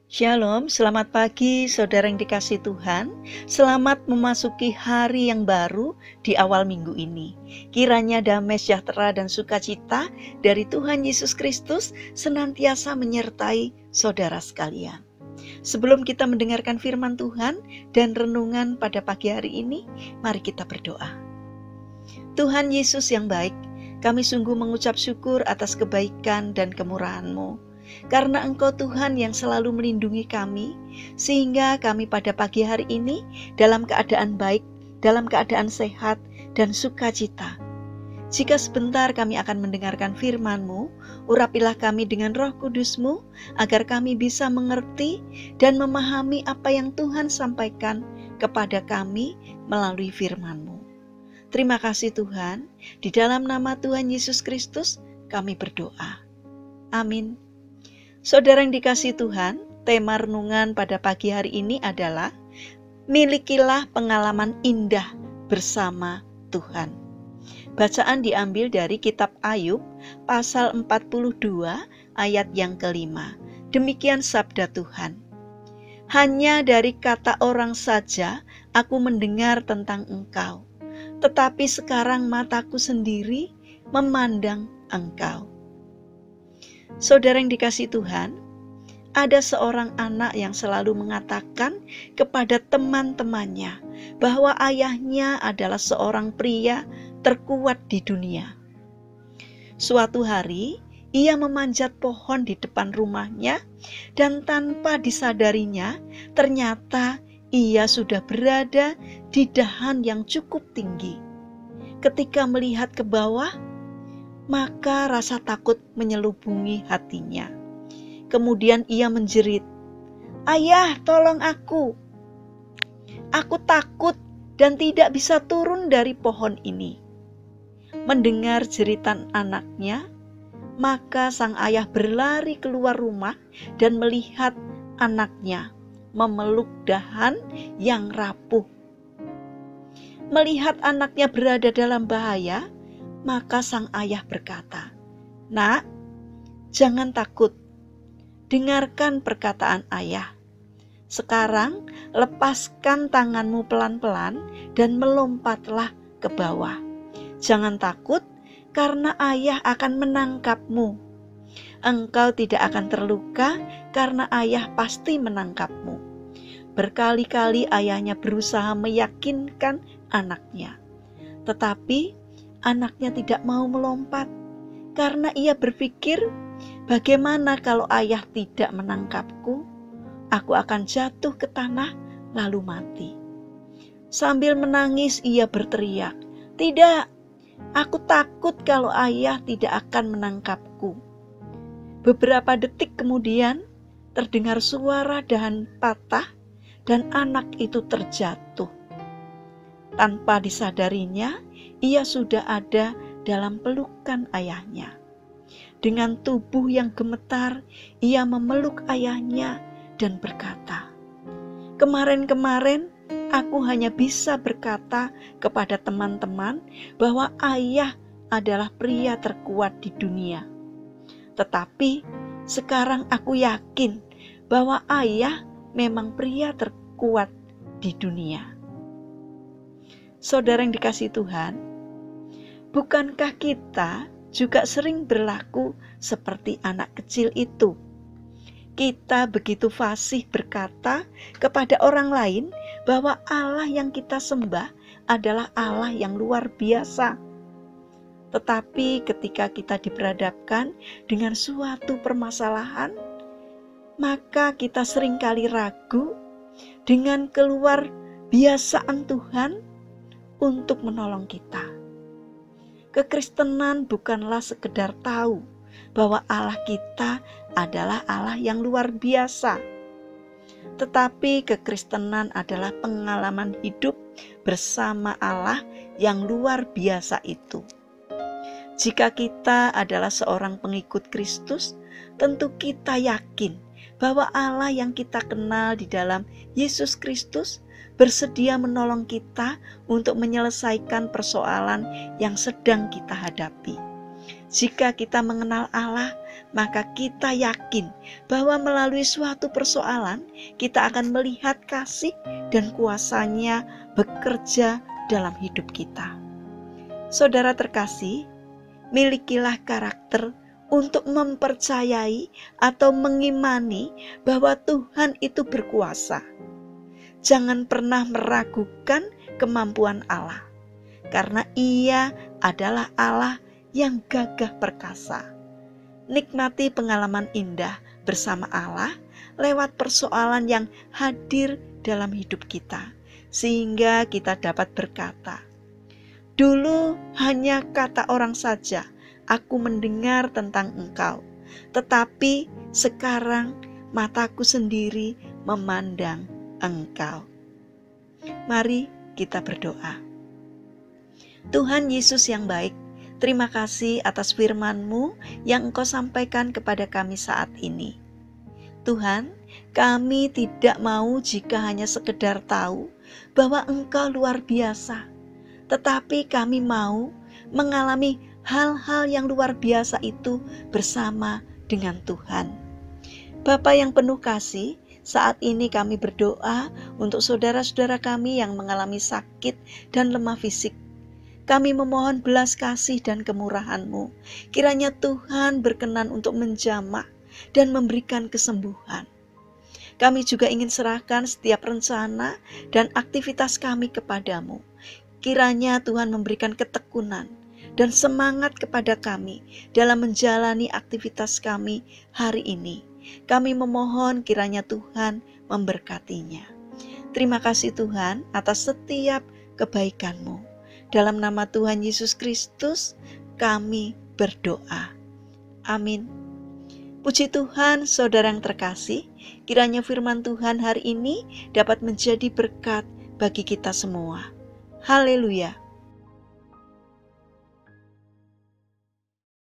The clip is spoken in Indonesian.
Shalom, selamat pagi saudara yang dikasihi Tuhan. Selamat memasuki hari yang baru di awal minggu ini. Kiranya damai sejahtera dan sukacita dari Tuhan Yesus Kristus senantiasa menyertai saudara sekalian. Sebelum kita mendengarkan firman Tuhan dan renungan pada pagi hari ini, mari kita berdoa. Tuhan Yesus yang baik, kami sungguh mengucap syukur atas kebaikan dan kemurahan-Mu. Karena Engkau Tuhan yang selalu melindungi kami, sehingga kami pada pagi hari ini dalam keadaan baik, dalam keadaan sehat dan sukacita. Jika sebentar kami akan mendengarkan firman-Mu, urapilah kami dengan Roh Kudus-Mu, agar kami bisa mengerti dan memahami apa yang Tuhan sampaikan kepada kami melalui firman-Mu. Terima kasih Tuhan, di dalam nama Tuhan Yesus Kristus kami berdoa. Amin. Saudara yang dikasihi Tuhan, tema renungan pada pagi hari ini adalah milikilah pengalaman indah bersama Tuhan. Bacaan diambil dari kitab Ayub pasal 42 ayat yang kelima. Demikian sabda Tuhan. Hanya dari kata orang saja aku mendengar tentang Engkau, tetapi sekarang mataku sendiri memandang Engkau. Saudara yang dikasihi Tuhan, ada seorang anak yang selalu mengatakan kepada teman-temannya bahwa ayahnya adalah seorang pria terkuat di dunia. Suatu hari, ia memanjat pohon di depan rumahnya dan tanpa disadarinya, ternyata ia sudah berada di dahan yang cukup tinggi. Ketika melihat ke bawah, maka rasa takut menyelubungi hatinya. Kemudian ia menjerit, "Ayah, tolong aku! Aku takut dan tidak bisa turun dari pohon ini." Mendengar jeritan anaknya, maka sang ayah berlari keluar rumah dan melihat anaknya memeluk dahan yang rapuh. Melihat anaknya berada dalam bahaya, maka sang ayah berkata, "Nak, jangan takut. Dengarkan perkataan ayah. Sekarang lepaskan tanganmu pelan-pelan dan melompatlah ke bawah. Jangan takut karena ayah akan menangkapmu. Engkau tidak akan terluka karena ayah pasti menangkapmu." Berkali-kali ayahnya berusaha meyakinkan anaknya, tetapi anaknya tidak mau melompat karena ia berpikir, "Bagaimana kalau ayah tidak menangkapku? Aku akan jatuh ke tanah lalu mati." Sambil menangis ia berteriak, "Tidak, aku takut kalau ayah tidak akan menangkapku." Beberapa detik kemudian terdengar suara dahan patah dan anak itu terjatuh. Tanpa disadarinya, ia sudah ada dalam pelukan ayahnya. Dengan tubuh yang gemetar, ia memeluk ayahnya dan berkata, "Kemarin-kemarin aku hanya bisa berkata kepada teman-teman bahwa ayah adalah pria terkuat di dunia. Tetapi sekarang aku yakin bahwa ayah memang pria terkuat di dunia." Saudara yang dikasihi Tuhan, bukankah kita juga sering berlaku seperti anak kecil itu? Kita begitu fasih berkata kepada orang lain bahwa Allah yang kita sembah adalah Allah yang luar biasa. Tetapi ketika kita diperhadapkan dengan suatu permasalahan, maka kita seringkali ragu dengan keluar biasaan Tuhan untuk menolong kita. Kekristenan bukanlah sekedar tahu bahwa Allah kita adalah Allah yang luar biasa, tetapi kekristenan adalah pengalaman hidup bersama Allah yang luar biasa itu. Jika kita adalah seorang pengikut Kristus, tentu kita yakin bahwa Allah yang kita kenal di dalam Yesus Kristus bersedia menolong kita untuk menyelesaikan persoalan yang sedang kita hadapi. Jika kita mengenal Allah, maka kita yakin bahwa melalui suatu persoalan kita akan melihat kasih dan kuasa-Nya bekerja dalam hidup kita. Saudara terkasih, milikilah karakter untuk mempercayai atau mengimani bahwa Tuhan itu berkuasa. Jangan pernah meragukan kemampuan Allah, karena Ia adalah Allah yang gagah perkasa. Nikmati pengalaman indah bersama Allah lewat persoalan yang hadir dalam hidup kita, sehingga kita dapat berkata, "Dulu hanya kata orang saja aku mendengar tentang Engkau, tetapi sekarang mataku sendiri memandang Engkau." Mari kita berdoa. Tuhan Yesus yang baik, terima kasih atas firman-Mu yang Engkau sampaikan kepada kami saat ini. Tuhan, kami tidak mau jika hanya sekedar tahu bahwa Engkau luar biasa, tetapi kami mau mengalami hal-hal yang luar biasa itu bersama dengan Tuhan. Bapa yang penuh kasih, saat ini kami berdoa untuk saudara-saudara kami yang mengalami sakit dan lemah fisik. Kami memohon belas kasih dan kemurahan-Mu. Kiranya Tuhan berkenan untuk menjamah dan memberikan kesembuhan. Kami juga ingin serahkan setiap rencana dan aktivitas kami kepadamu. Kiranya Tuhan memberikan ketekunan dan semangat kepada kami dalam menjalani aktivitas kami hari ini. Kami memohon kiranya Tuhan memberkatinya. Terima kasih Tuhan atas setiap kebaikan-Mu. Dalam nama Tuhan Yesus Kristus kami berdoa. Amin. Puji Tuhan, saudara yang terkasih, kiranya firman Tuhan hari ini dapat menjadi berkat bagi kita semua. Haleluya.